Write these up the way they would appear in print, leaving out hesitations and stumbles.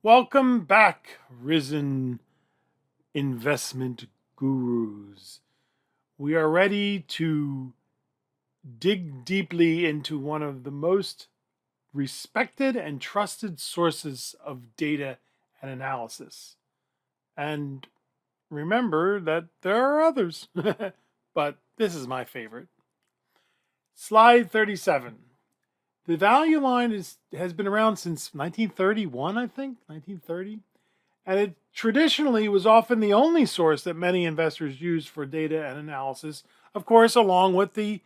Welcome back, risen investment gurus. We are ready to dig deeply into one of the most respected and trusted sources of data and analysis. And remember that there are others, but this is my favorite. Slide 37. The value line has been around since 1931, I think, 1930. And it traditionally was often the only source that many investors used for data and analysis. Of course, along with the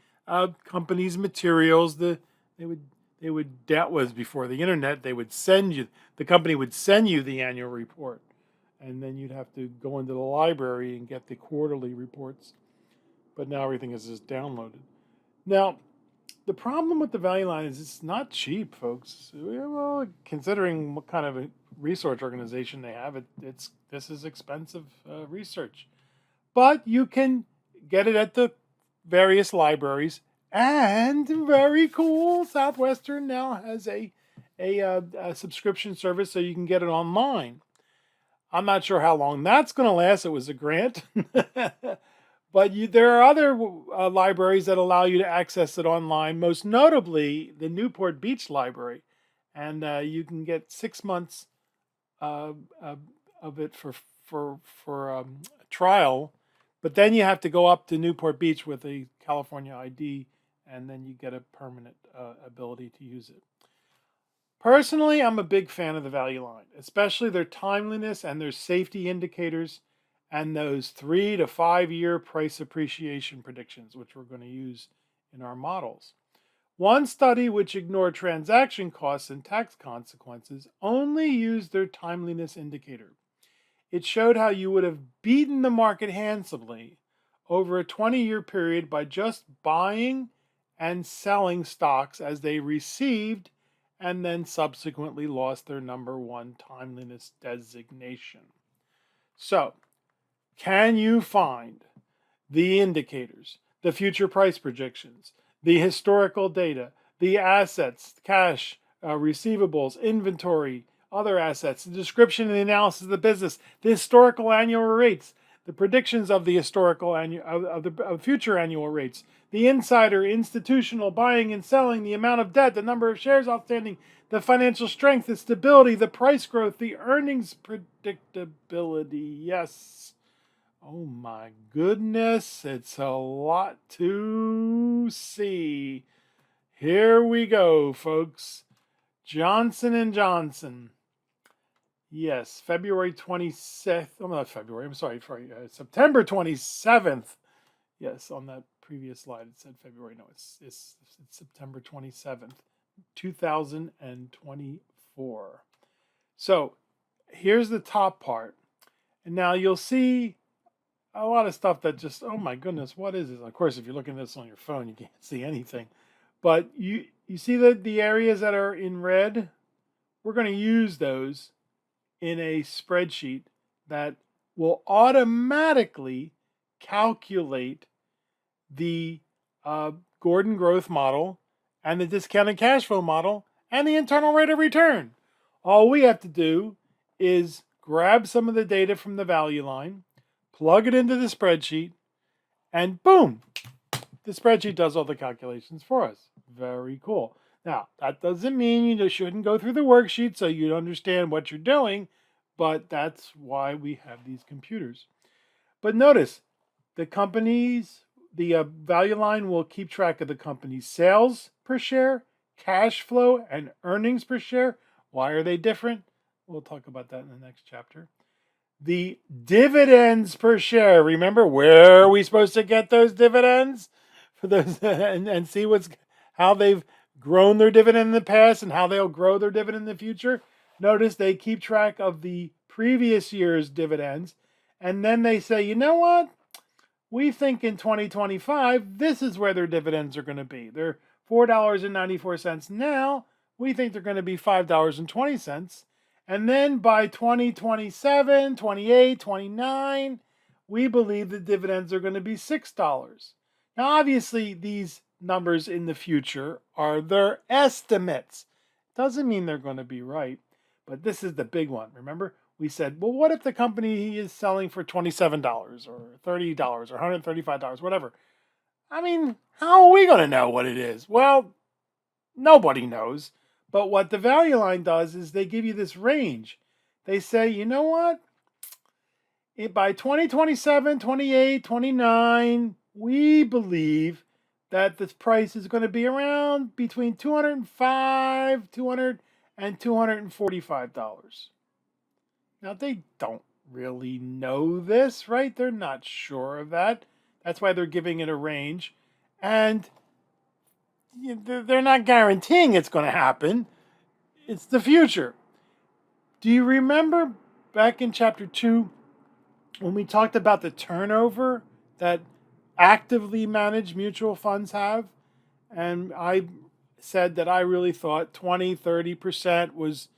company's materials, they would that was before the internet. The company would send you the annual report, and then you'd have to go into the library and get the quarterly reports. But now everything is just downloaded. Now, the problem with the value line is it's not cheap, folks. Well, considering what kind of a research organization they have, this is expensive research. But you can get it at the various libraries, and very cool, Southwestern now has a subscription service, so you can get it online. I'm not sure how long that's going to last. It was a grant. But there are other libraries that allow you to access it online, most notably the Newport Beach Library. And you can get 6 months of it for a trial. But then you have to go up to Newport Beach with a California ID, and then you get a permanent ability to use it. Personally, I'm a big fan of the value line, especially their timeliness and their safety indicators and those 3 to 5 year price appreciation predictions, which we're going to use in our models. One study, which ignored transaction costs and tax consequences, only used their timeliness indicator. It showed how you would have beaten the market handsomely over a 20-year period by just buying and selling stocks as they received and then subsequently lost their number one timeliness designation. So, can you find the indicators, the future price projections, the historical data, the assets, cash, receivables, inventory, other assets, the description and the analysis of the business, the historical annual rates, the predictions of the historical of future annual rates, the insider institutional buying and selling, the amount of debt, the number of shares outstanding, the financial strength, the stability, the price growth, the earnings predictability. Yes. Oh my goodness, it's a lot to see. Here we go, folks. Johnson & Johnson. Yes, February 27th. Oh, not February. I'm sorry. September 27th. Yes, on that previous slide it said February. No, it's September 27th, 2024. So here's the top part. And now you'll see a lot of stuff that just, oh my goodness, what is this? Of course, if you're looking at this on your phone, you can't see anything. But you see the areas that are in red? We're going to use those in a spreadsheet that will automatically calculate the Gordon growth model and the discounted cash flow model and the internal rate of return. All we have to do is grab some of the data from the value line, plug it into the spreadsheet, and boom, the spreadsheet does all the calculations for us. Very cool. Now, that doesn't mean you shouldn't go through the worksheet so you understand what you're doing, but that's why we have these computers. But notice, the value line will keep track of the company's sales per share, cash flow, and earnings per share. Why are they different? We'll talk about that in the next chapter. The dividends per share. Remember, where are we supposed to get those dividends? For those and see how they've grown their dividend in the past and how they'll grow their dividend in the future. Notice they keep track of the previous year's dividends, and then they say, you know what? We think in 2025, this is where their dividends are going to be. They're $4.94 now. We think they're going to be $5.20. And then by 2027, 28, 29, we believe the dividends are going to be $6. Now, obviously, these numbers in the future are their estimates. Doesn't mean they're going to be right. But this is the big one. Remember, we said, well, what if the company is selling for $27 or $30 or $135, whatever? I mean, how are we going to know what it is? Well, nobody knows. But what the value line does is they give you this range. They say, you know what? By 2027, 28, 29, we believe that this price is going to be around between $205, $200, and $245. Now, they don't really know this, right? They're not sure of that. That's why they're giving it a range. And they're not guaranteeing it's going to happen. It's the future. Do you remember back in chapter 2 when we talked about the turnover that actively managed mutual funds have? And I said that I really thought 20, 30% was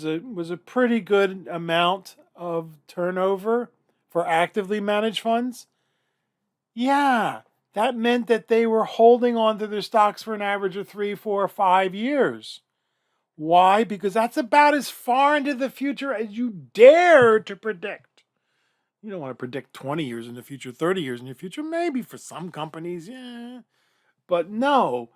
a pretty good amount of turnover for actively managed funds. Yeah, that meant that they were holding on to their stocks for an average of 3, 4, 5 years. Why? Because that's about as far into the future as you dare to predict. You don't want to predict 20 years in the future, 30 years in the future. Maybe for some companies, yeah. But no.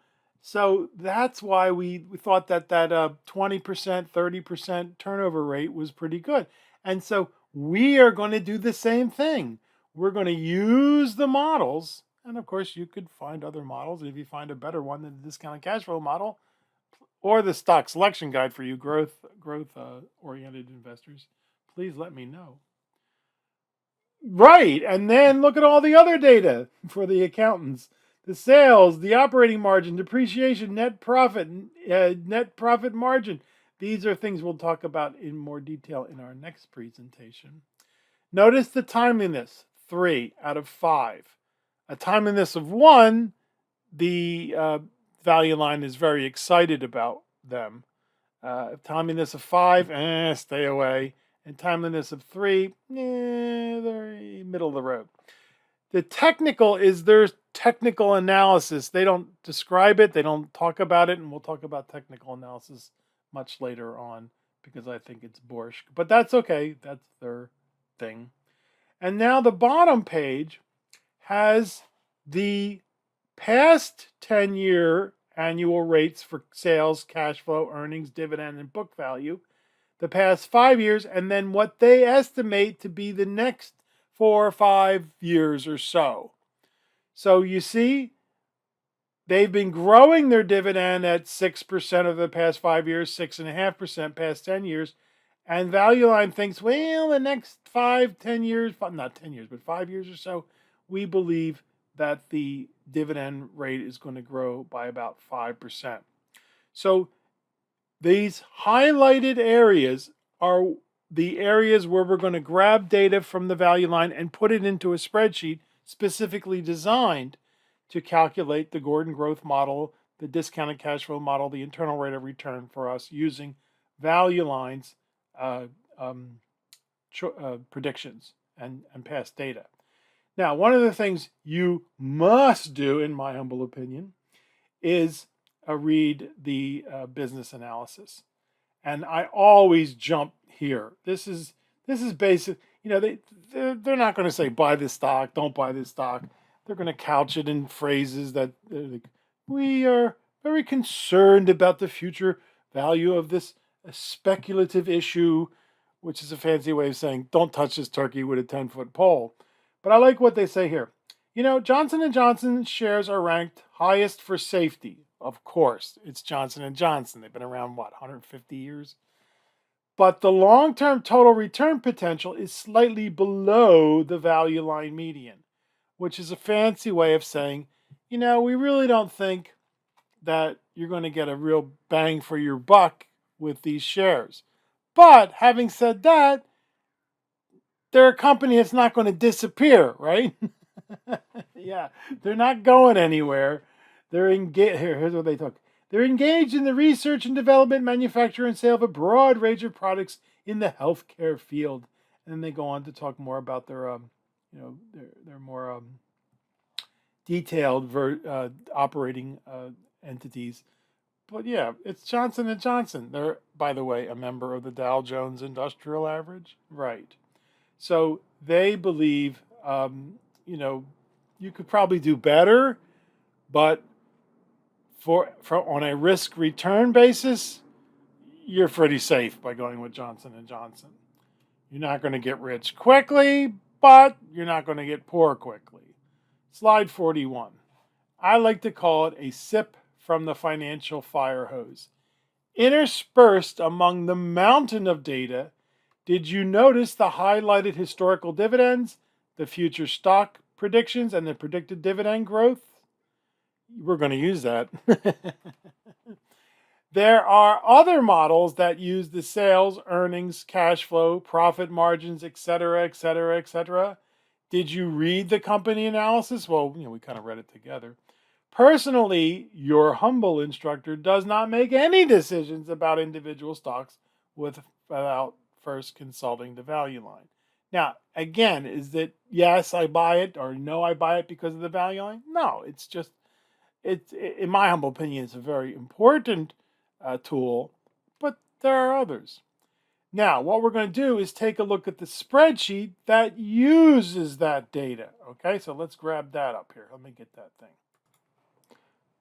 So that's why we thought that 20%, 30% turnover rate was pretty good. And so we are going to do the same thing. We're going to use the models. And of course, you could find other models. If you find a better one than the discounted cash flow model or the stock selection guide for you growth oriented investors, please let me know. Right. And then look at all the other data for the accountants. The sales, the operating margin, depreciation, net profit margin. These are things we'll talk about in more detail in our next presentation. Notice the timeliness, 3 out of 5. A timeliness of 1, the value line is very excited about them. Timeliness of 5, stay away. And timeliness of 3, they're middle of the road. The technical is their technical analysis. They don't describe it. They don't talk about it. And we'll talk about technical analysis much later on because I think it's borscht. But that's okay. That's their thing. And now the bottom page has the past 10-year annual rates for sales, cash flow, earnings, dividend, and book value. The past 5 years, and then what they estimate to be the next 4 or 5 years or so. So you see, they've been growing their dividend at 6% of the past 5 years, 6.5% past 10 years. And Value Line thinks, well, the next 10 years, not 10 years, but 5 years or so, we believe that the dividend rate is going to grow by about 5%. So these highlighted areas are the areas where we're going to grab data from the value line and put it into a spreadsheet specifically designed to calculate the Gordon growth model, the discounted cash flow model, the internal rate of return for us using value lines predictions and past data. Now, one of the things you must do, in my humble opinion, is read the business analysis. And I always jump here. This is basic. They're not going to say buy this stock, don't buy this stock. They're going to couch it in phrases that like, we are very concerned about the future value of this speculative issue, which is a fancy way of saying don't touch this turkey with a 10-foot pole. But I like what they say here. Johnson & Johnson shares are ranked highest for safety. Of course, it's Johnson & Johnson. They've been around, 150 years? But the long-term total return potential is slightly below the value line median, which is a fancy way of saying, we really don't think that you're going to get a real bang for your buck with these shares. But having said that, they're a company that's not going to disappear, right? Yeah, they're not going anywhere. They're engaged. Here's what they talk. They're engaged in the research and development, manufacture, and sale of a broad range of products in the healthcare field. And then they go on to talk more about their, their more detailed operating entities. But yeah, it's Johnson & Johnson. They're, by the way, a member of the Dow Jones Industrial Average. Right. So they believe, you could probably do better, but for on a risk return basis, you're pretty safe by going with Johnson & Johnson. You're not going to get rich quickly, but you're not going to get poor quickly. Slide 41. I like to call it a sip from the financial fire hose. Interspersed among the mountain of data, did you notice the highlighted historical dividends, the future stock predictions, and the predicted dividend growth? We're going to use that. There are other models that use the sales, earnings, cash flow, profit margins, etc., etc., etc. Did you read the company analysis? Well, we kind of read it together. Personally, your humble instructor does not make any decisions about individual stocks without first consulting the value line. Now, again, is it yes, I buy it, or no, I buy it because of the value line? No, it's just, in my humble opinion, it's a very important tool, but there are others. Now, what we're going to do is take a look at the spreadsheet that uses that data. Okay, so let's grab that up here. Let me get that thing.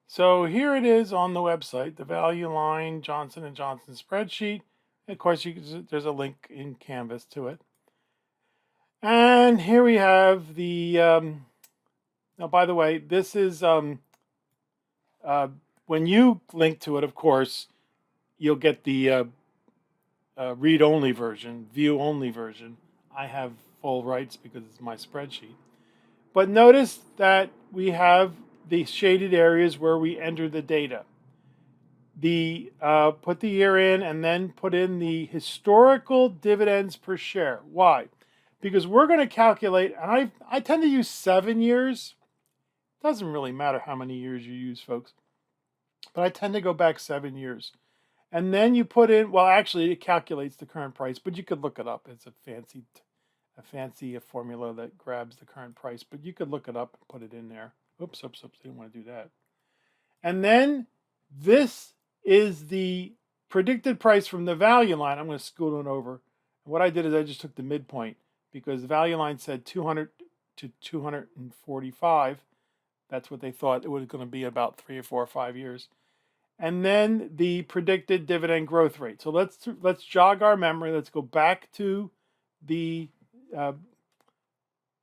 So here it is on the website, the value line Johnson & Johnson spreadsheet. And of course, there's a link in Canvas to it. And here we have the, now by the way, this is, when you link to it, of course, you'll get the read-only version, view-only version. I have full rights because it's my spreadsheet. But notice that we have the shaded areas where we enter the data. Put the year in and then put in the historical dividends per share. Why? Because we're going to calculate, and I tend to use 7 years. Doesn't really matter how many years you use, folks. But I tend to go back 7 years. And then you put in, well, actually, it calculates the current price, but you could look it up. It's a fancy formula that grabs the current price, but you could look it up and put it in there. Oops, didn't want to do that. And then this is the predicted price from the value line. I'm going to scoot on over. What I did is I just took the midpoint because the value line said 200 to 245. That's what they thought it was going to be about 3 or 4 or 5 years. And then the predicted dividend growth rate. So let's jog our memory. Let's go back to the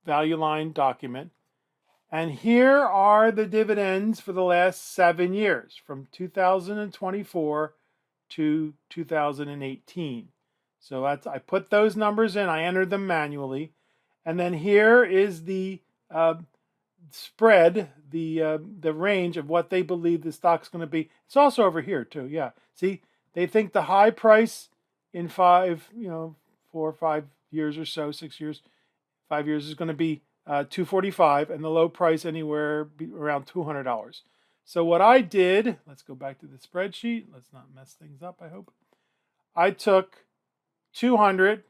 value line document. And here are the dividends for the last 7 years, from 2024 to 2018. So I put those numbers in. I entered them manually. And then here is the spread, the range of what they believe the stock's going to be. It's also over here too. Yeah. See, they think the high price in 4 or 5 years or so, 6 years, 5 years is going to be $245, and the low price anywhere around $200. So what I did, let's go back to the spreadsheet. Let's not mess things up, I hope. I took 200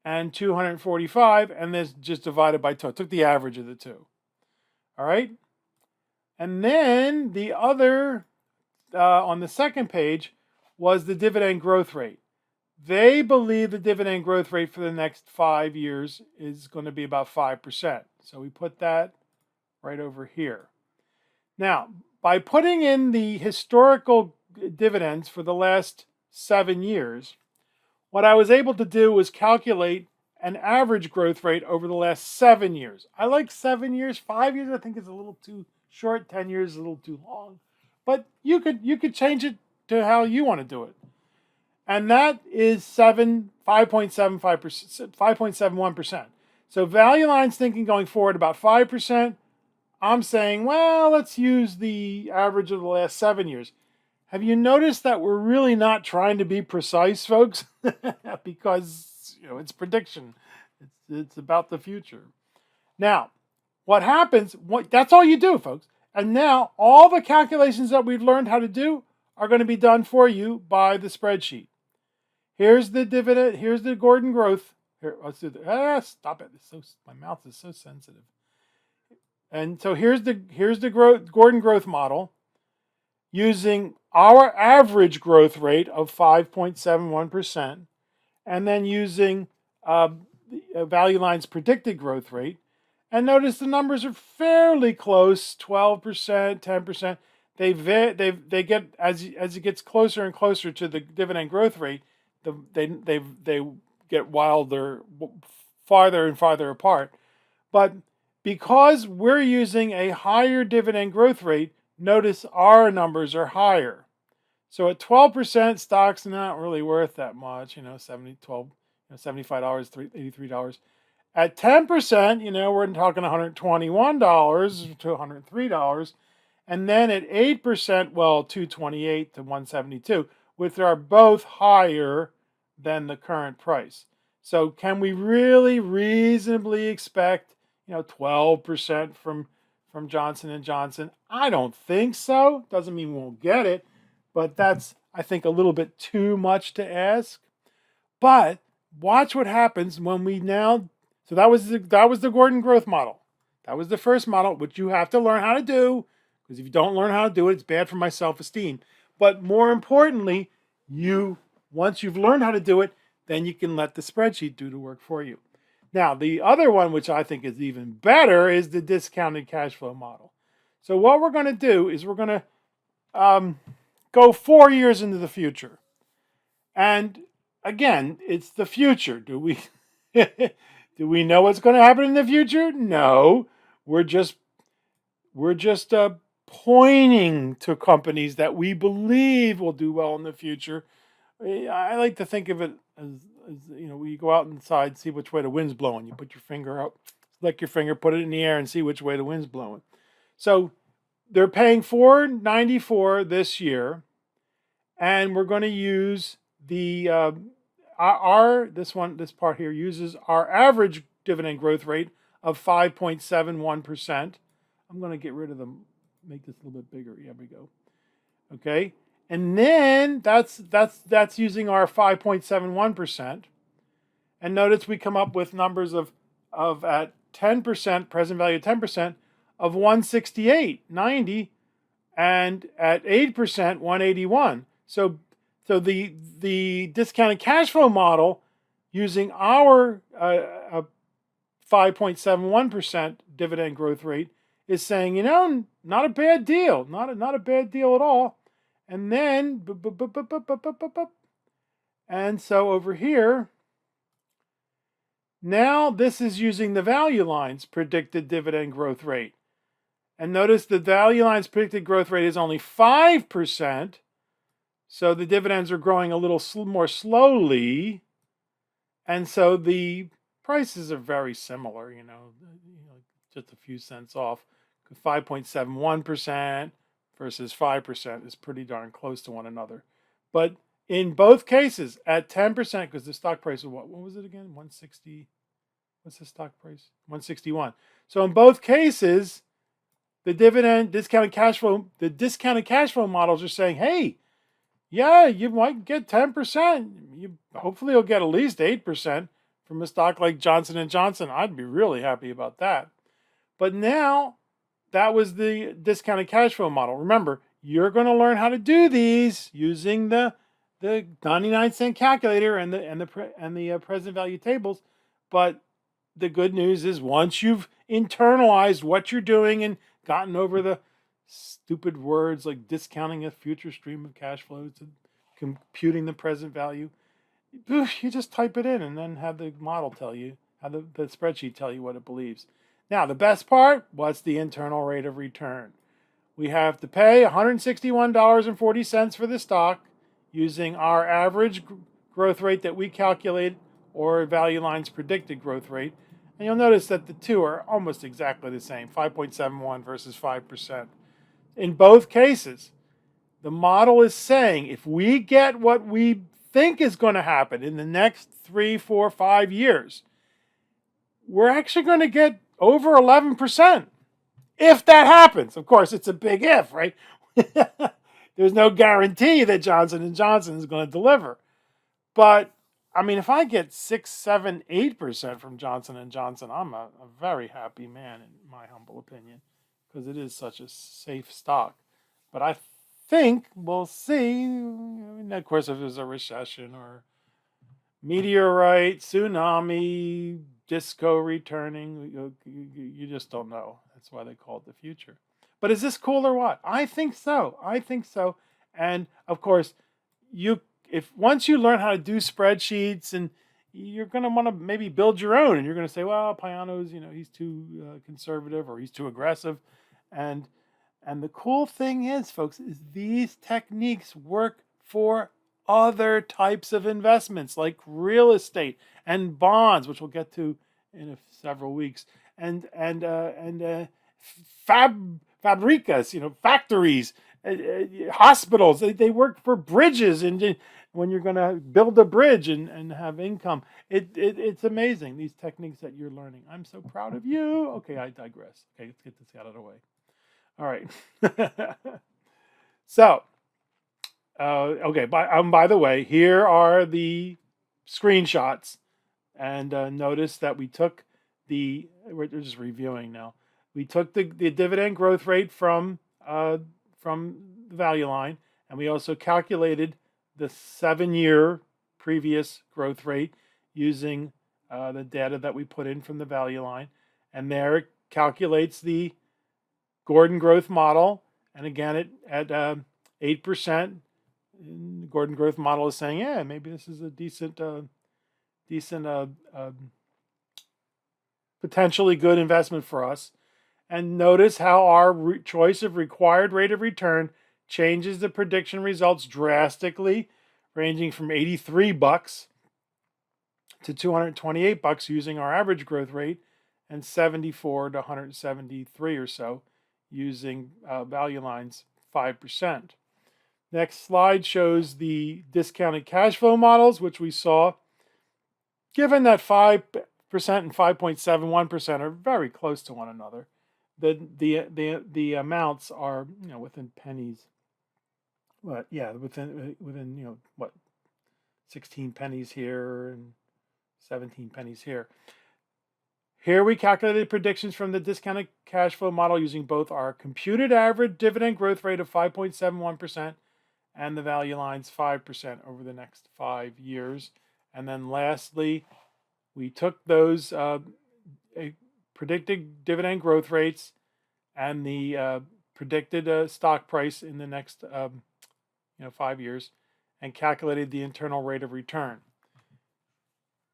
and 245, and this just divided by 2. I took the average of the two. All right. And then the other, on the second page, was the dividend growth rate. They believe the dividend growth rate for the next 5 years is going to be about 5%. So we put that right over here. Now, by putting in the historical dividends for the last 7 years, what I was able to do was calculate an average growth rate over the last 7 years. I like 7 years. 5 years I think is a little too short. 10 years is a little too long. But you could change it to how you want to do it. And that is 5.75%, 5.71%. So Value Line's thinking going forward about 5%. I'm saying, well, let's use the average of the last 7 years. Have you noticed that we're really not trying to be precise, folks? Because it's prediction. It's about the future. Now, what happens? That's all you do, folks. And now all the calculations that we've learned how to do are going to be done for you by the spreadsheet. Here's the dividend. Here's the Gordon growth. Here, let's do that. Stop it! My mouth is so sensitive. And so here's the Gordon growth model. using our average growth rate of 5.71%, and then using Value Line's predicted growth rate. And notice the numbers are fairly close, 12%, 10%. They get, as it gets closer and closer to the dividend growth rate, they get farther and farther apart. But because we're using a higher dividend growth rate, notice our numbers are higher. So at 12%, stock's not really worth that much, $75, $83. At 10%, we're talking $121 to $103. And then at 8%, well, $228 to $172, which are both higher than the current price. So can we really reasonably expect, 12% from Johnson & Johnson? I don't think so. Doesn't mean we won't get it, but that's, I think, a little bit too much to ask. But watch what happens when we now. So that was the Gordon growth model. That was the first model, which you have to learn how to do, because if you don't learn how to do it, it's bad for my self-esteem. But more importantly, once you've learned how to do it, then you can let the spreadsheet do the work for you. Now, the other one, which I think is even better, is the discounted cash flow model. So what we're going to do is we're going to go 4 years into the future. And again, it's the future. Do we know what's going to happen in the future? No. We're just pointing to companies that we believe will do well in the future. I like to think of it as you go out inside, see which way the wind's blowing. You put your finger up, lick your finger, put it in the air, and see which way the wind's blowing. So they're paying $4.94 this year, and we're going to use the this part here uses our average dividend growth rate of 5.71%. I'm going to get rid of them, make this a little bit bigger. Here we go. Okay. And then that's using our 5.71%. And notice we come up with numbers of at 10%, present value 10%, of 168.90, and at 8%, 181. So the discounted cash flow model using our 5.71% dividend growth rate is saying, not a bad deal, not a bad deal at all. And then, and so over here, now this is using the Value Line's predicted dividend growth rate. And notice the Value Line's predicted growth rate is only 5%. So the dividends are growing a little more slowly. And so the prices are very similar, just a few cents off. 5.71%. versus 5% is pretty darn close to one another. But in both cases, at 10%, because the stock price is what was it again? 160. What's the stock price? 161. So in both cases, the discounted cash flow models are saying, hey, yeah, you might get 10%. Hopefully you'll get at least 8% from a stock like Johnson & Johnson. I'd be really happy about that. But now, that was the discounted cash flow model. Remember, you're going to learn how to do these using the 99-cent calculator and the present value tables. But the good news is once you've internalized what you're doing and gotten over the stupid words like discounting a future stream of cash flows and computing the present value, you just type it in and then have the model tell you, have the spreadsheet tell you what it believes. Now, the best part, what's the internal rate of return? We have to pay $161.40 for the stock using our average growth rate that we calculate or Value Line's predicted growth rate. And you'll notice that the two are almost exactly the same, 5.71 versus 5%. In both cases, the model is saying if we get what we think is going to happen in the next 3, 4, 5 years, we're actually going to get over 11%. If that happens. Of course, it's a big if, right? There's no guarantee that Johnson & Johnson is going to deliver. But, I mean, if I get 6, 7, 8% from Johnson & Johnson, I'm a very happy man, in my humble opinion, because it is such a safe stock. But I think we'll see. I mean, of course, if there's a recession or meteorite, tsunami, disco returning, you just don't know. That's why they call it the future. But is this cool or what? I think so. I think so. And of course, you if once you learn how to do spreadsheets, and you're going to want to maybe build your own, and you're going to say, well, Payano's, he's too conservative or he's too aggressive. And the cool thing is, folks, is these techniques work for other types of investments like real estate and bonds, which we'll get to in several weeks, and fabricas, factories, hospitals. They work for bridges, and when you're going to build a bridge and have income, it's amazing, these techniques that you're learning. I'm so proud of you. Okay, I digress. Okay, let's get this out of the way. All right. So, okay. By the way, here are the screenshots, and notice that we took we're just reviewing now. We took the dividend growth rate from the value line, and we also calculated the 7-year previous growth rate using the data that we put in from the value line, and there it calculates the Gordon growth model, and again at 8%. The Gordon growth model is saying, yeah, maybe this is a decent, potentially good investment for us. And notice how our choice of required rate of return changes the prediction results drastically, ranging from $83 to $228 using our average growth rate, and 74 to 173 or so using value lines 5%. Next slide shows the discounted cash flow models, which we saw. Given that 5% and 5.71% are very close to one another, the amounts are within pennies. But yeah, within 16 pennies here and 17 pennies here. Here we calculated predictions from the discounted cash flow model using both our computed average dividend growth rate of 5.71% and the value lines 5% over the next 5 years. And then lastly, we took those predicted dividend growth rates and the predicted stock price in the next 5 years and calculated the internal rate of return.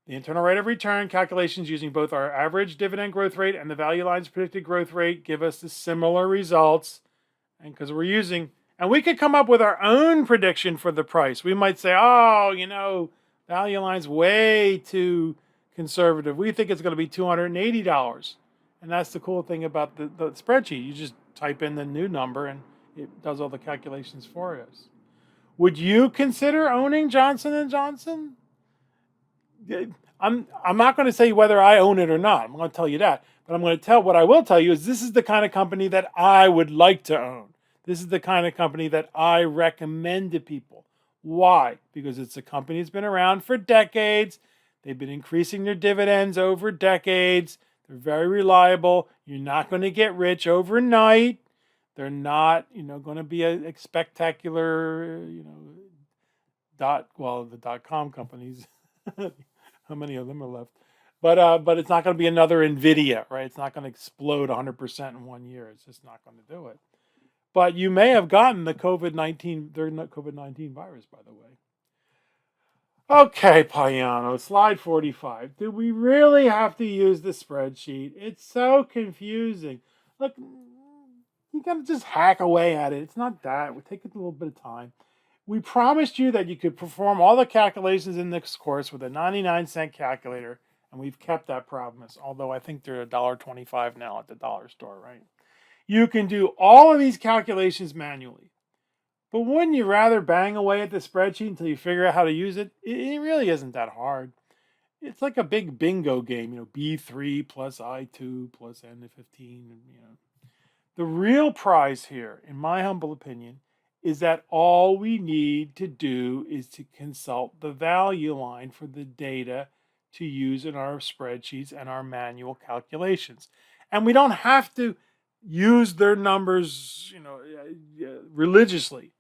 The internal rate of return calculations using both our average dividend growth rate and the value lines predicted growth rate give us the similar results. And because we're using, and we could come up with our own prediction for the price. We might say, value line's way too conservative. We think it's going to be $280. And that's the cool thing about the spreadsheet. You just type in the new number and it does all the calculations for us. Would you consider owning Johnson & Johnson? I'm not going to say whether I own it or not. I'm going to tell you that. But what I will tell you is this is the kind of company that I would like to own. This is the kind of company that I recommend to people. Why? Because it's a company that's been around for decades. They've been increasing their dividends over decades. They're very reliable. You're not going to get rich overnight. They're not, going to be a spectacular, the .com companies. How many of them are left? But it's not going to be another Nvidia, right? It's not going to explode 100% in 1 year. It's just not going to do it. But you may have gotten the COVID-19 virus, by the way. Okay, Payano, slide 45. Do we really have to use the spreadsheet? It's so confusing. Look, you got to just hack away at it. It's not that. We'll take a little bit of time. We promised you that you could perform all the calculations in this course with a 99-cent calculator, and we've kept that promise, although I think they're $1.25 now at the dollar store, right? You can do all of these calculations manually. But wouldn't you rather bang away at the spreadsheet until you figure out how to use it? It really isn't that hard. It's like a big bingo game, B3 plus I2 plus N to 15. The real prize here, in my humble opinion, is that all we need to do is to consult the value line for the data to use in our spreadsheets and our manual calculations. And we don't have to use their numbers, religiously.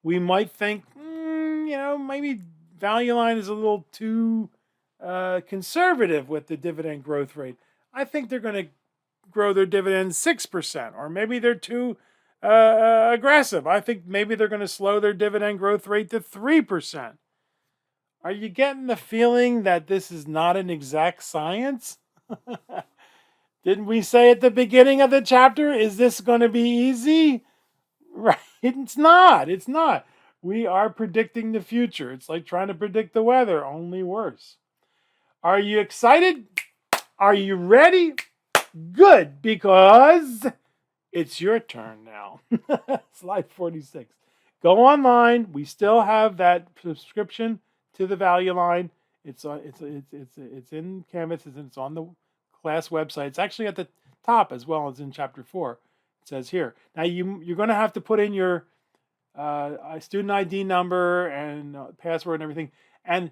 we might think, maybe Value Line is a little too conservative with the dividend growth rate. I think they're going to grow their dividends 6%, or maybe they're too aggressive. I think maybe they're going to slow their dividend growth rate to 3%. Are you getting the feeling that this is not an exact science? Didn't we say at the beginning of the chapter, is this going to be easy? Right? It's not. It's not. We are predicting the future. It's like trying to predict the weather, only worse. Are you excited? Are you ready? Good, because it's your turn now. Slide 46. Go online. We still have that subscription to the Value Line. It's in Canvas. It's on the class website. It's actually at the top as well as in chapter 4. It says here. Now you're going to have to put in your student ID number and password and everything. And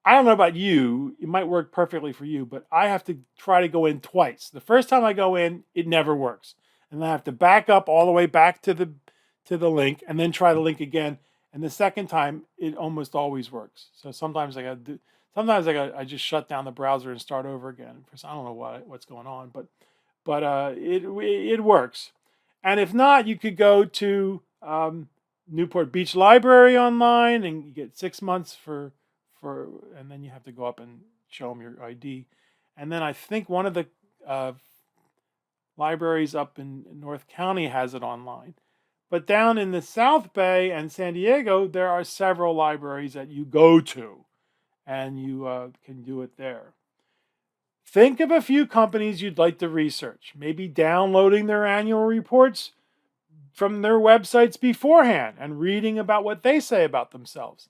I don't know about you, it might work perfectly for you, but I have to try to go in twice. The first time I go in, it never works. And then I have to back up all the way back to the link and then try the link again. And the second time, it almost always works. So sometimes I just shut down the browser and start over again. I don't know what's going on, but it works. And if not, you could go to Newport Beach Library online and you get 6 months and then you have to go up and show them your ID. And then I think one of the libraries up in North County has it online. But down in the South Bay and San Diego, there are several libraries that you go to, and you can do it there. Think of a few companies you'd like to research, maybe downloading their annual reports from their websites beforehand and reading about what they say about themselves.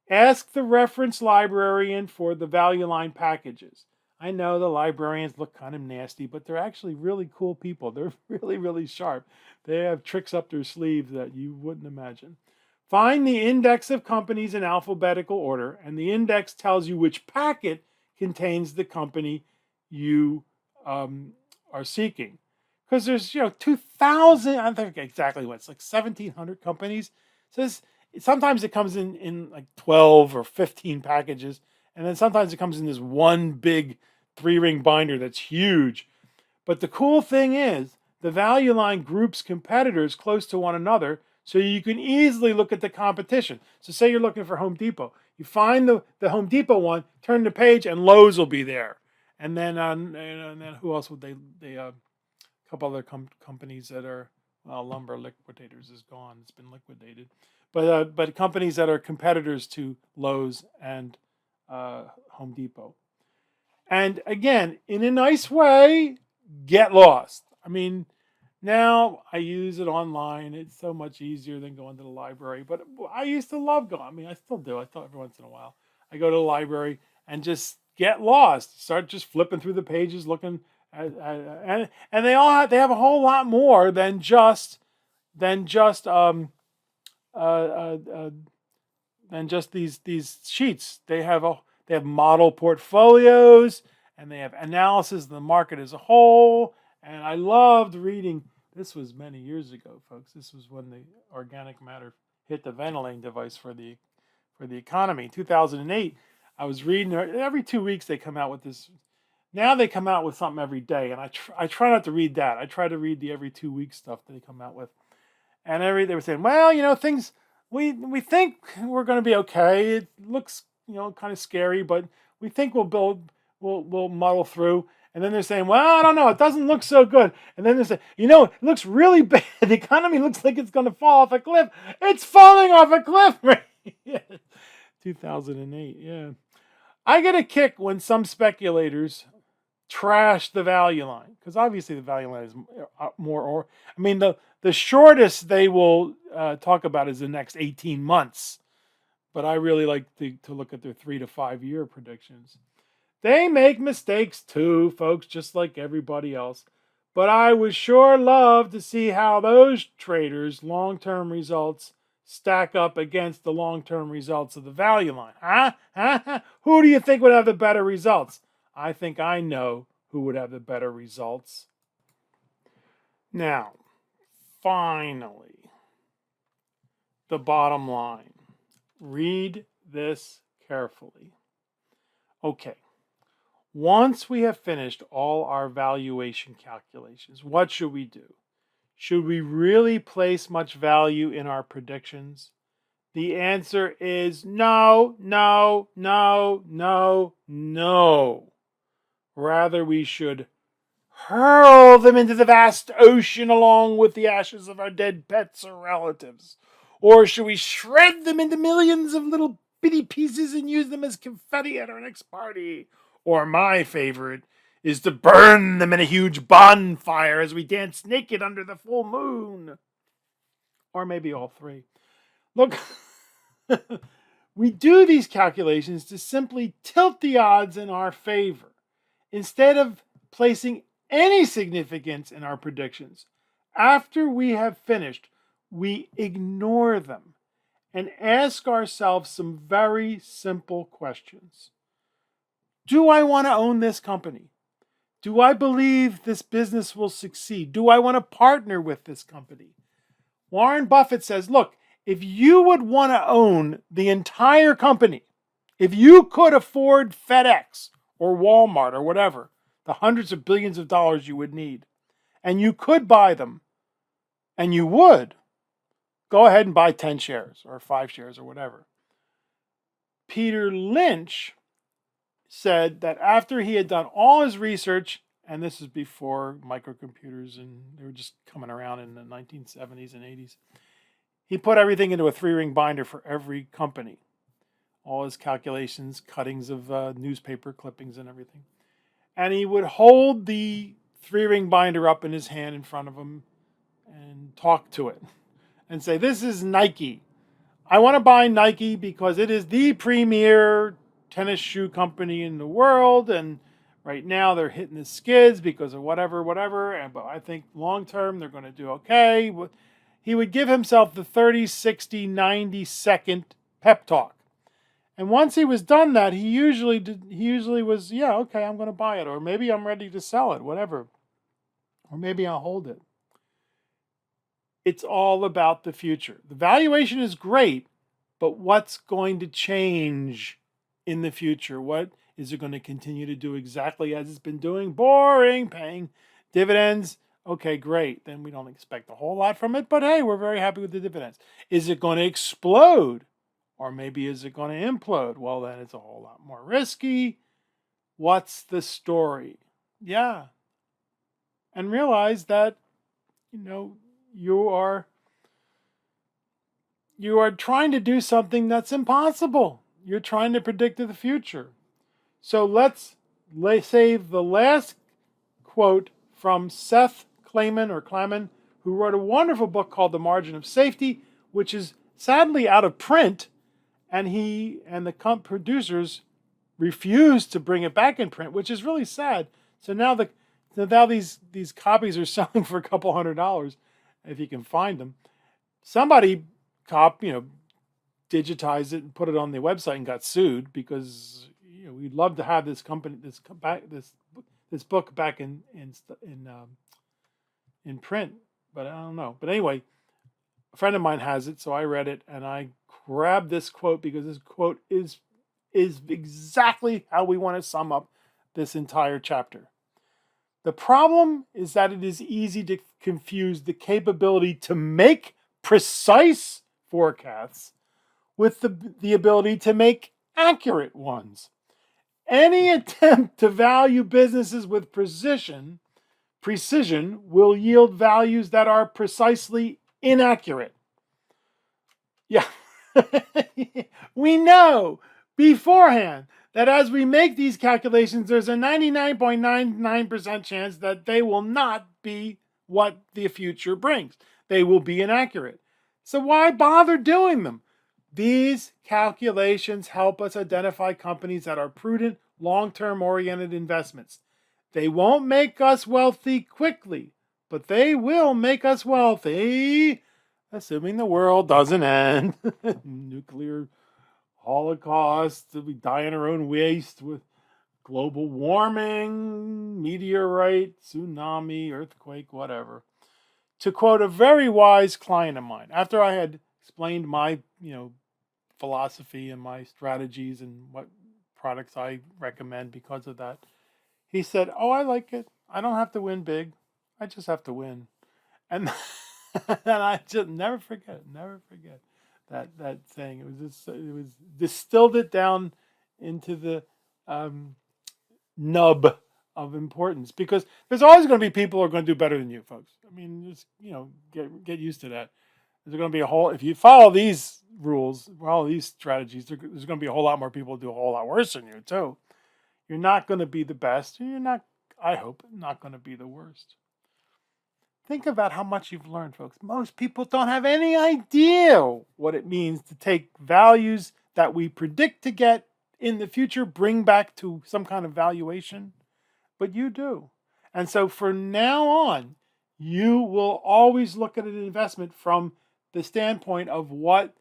Ask the reference librarian for the Value Line packages. I know the librarians look kind of nasty, but they're actually really cool people. They're really, really sharp. They have tricks up their sleeves that you wouldn't imagine. Find the index of companies in alphabetical order, and the index tells you which packet contains the company you are seeking. Because there's 2,000, I don't think exactly what, it's like 1,700 companies. So sometimes it comes in like 12 or 15 packages. And then sometimes it comes in this one big 3-ring binder that's huge. But the cool thing is, the Value Line groups competitors close to one another, so you can easily look at the competition. So say you're looking for Home Depot. You find the Home Depot one, turn the page, and Lowe's will be there. And then who else would they a couple other companies that are, Lumber Liquidators is gone. It's been liquidated. But companies that are competitors to Lowe's and Home Depot. And again, in a nice way, get lost. I mean, now I use it online. It's so much easier than going to the library. But I used to love going. I mean, I still do. I still every once in a while I go to the library and just get lost. Start just flipping through the pages, looking at and they have a whole lot more than just these sheets. They have model portfolios, and they have analysis of the market as a whole. And I loved reading. This was many years ago, folks. This was when the organic matter hit the ventilating device for the economy. 2008. I was reading every 2 weeks they come out with this. Now they come out with something every day, and I try not to read that. I try to read the every 2 week stuff that they come out with. And they were saying, well, things we think we're going to be okay. It looks kind of scary, but we think we'll muddle through. And then they're saying, well, I don't know, it doesn't look so good. And then they say, it looks really bad. The economy looks like it's going to fall off a cliff. It's falling off a cliff. Yeah. 2008. Yeah. I get a kick when some speculators trash the Value Line, because obviously the Value Line is more, the shortest they will talk about is the next 18 months. But I really like to look at their 3 to 5 year predictions. They make mistakes too, folks, just like everybody else. But I would sure love to see how those traders' long-term results stack up against the long-term results of the Value Line. Huh? Who do you think would have the better results? I think I know who would have the better results. Now, finally, the bottom line. Read this carefully. Okay. Once we have finished all our valuation calculations, what should we do? Should we really place much value in our predictions? The answer is no, no, no, no, no. Rather, we should hurl them into the vast ocean along with the ashes of our dead pets or relatives. Or should we shred them into millions of little bitty pieces and use them as confetti at our next party? Or my favorite is to burn them in a huge bonfire as we dance naked under the full moon. Or maybe all three. Look, we do these calculations to simply tilt the odds in our favor instead of placing any significance in our predictions. After we have finished, we ignore them and ask ourselves some very simple questions. Do I want to own this company? Do I believe this business will succeed? Do I want to partner with this company? Warren Buffett says, look, if you would want to own the entire company, if you could afford FedEx or Walmart or whatever, the hundreds of billions of dollars you would need, and you could buy them, and you would, go ahead and buy 10 shares or 5 shares or whatever. Peter Lynch said that after he had done all his research, and this is before microcomputers and they were just coming around in the 1970s and 80s, he put everything into a 3-ring binder for every company. All his calculations, cuttings of newspaper clippings and everything. And he would hold the 3-ring binder up in his hand in front of him and talk to it and say, this is Nike. I want to buy Nike because it is the premier tennis shoe company in the world, and right now they're hitting the skids because of whatever, but I think long term they're going to do okay. He would give himself the 30, 60, 90-second pep talk. And once he was done that, he usually was, yeah, okay, I'm going to buy it, or maybe I'm ready to sell it, whatever. Or maybe I'll hold it. It's all about the future. The valuation is great, but what's going to change in the future? What is it going to continue to do exactly as it's been doing? Boring, paying dividends. Okay, great. Then we don't expect a whole lot from it, but hey, we're very happy with the dividends. Is it going to explode? Or maybe is it going to implode? Well, then it's a whole lot more risky. What's the story? Yeah. And realize that, you are trying to do something that's impossible. You're trying to predict the future. So let's save the last quote from Seth Klayman, who wrote a wonderful book called The Margin of Safety, which is sadly out of print, and he and the producers refused to bring it back in print, which is really sad. So now these copies are selling for a couple $100 if you can find them. Somebody digitized it and put it on the website and got sued because we'd love to have this book back in print, but I don't know. But anyway, a friend of mine has it, so I read it and I grabbed this quote because this quote is exactly how we want to sum up this entire chapter. The problem is that it is easy to confuse the capability to make precise forecasts with the ability to make accurate ones. Any attempt to value businesses with precision will yield values that are precisely inaccurate. Yeah, we know beforehand that as we make these calculations, there's a 99.99% chance that they will not be what the future brings. They will be inaccurate. So why bother doing them? These calculations help us identify companies that are prudent, long-term oriented investments. They won't make us wealthy quickly, but they will make us wealthy, assuming the world doesn't end. Nuclear holocaust, we die in our own waste with global warming, meteorite, tsunami, earthquake, whatever. To quote a very wise client of mine, after I had explained my, philosophy and my strategies and what products I recommend because of that. He said, "Oh, I like it. I don't have to win big. I just have to win." And and I just never forget that saying. It was distilled it down into the um, nub of importance, because there's always going to be people who are going to do better than you, folks. I mean, just get used to that. There's going to be a whole, if you follow these rules, follow these strategies, there's going to be a whole lot more people who do a whole lot worse than you too. You're not going to be the best. You're not, I hope, not going to be the worst. Think about how much you've learned, folks. Most people don't have any idea what it means to take values that we predict to get in the future, bring back to some kind of valuation, but you do. And so from now on, you will always look at an investment from the standpoint of what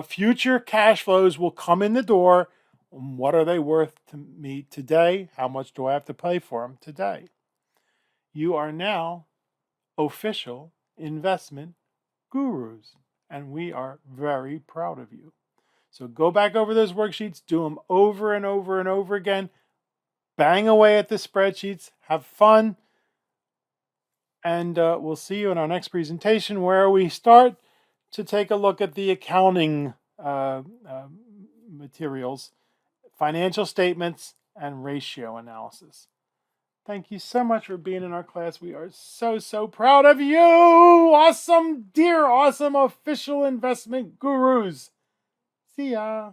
future cash flows will come in the door. What are they worth to me today? How much do I have to pay for them today? You are now official investment gurus, and we are very proud of you. So go back over those worksheets, do them over and over and over again, bang away at the spreadsheets, have fun, and we'll see you in our next presentation, where we start to take a look at the accounting materials, financial statements, and ratio analysis. Thank you so much for being in our class. We are so proud of you. Awesome, dear, awesome official investment gurus. See ya.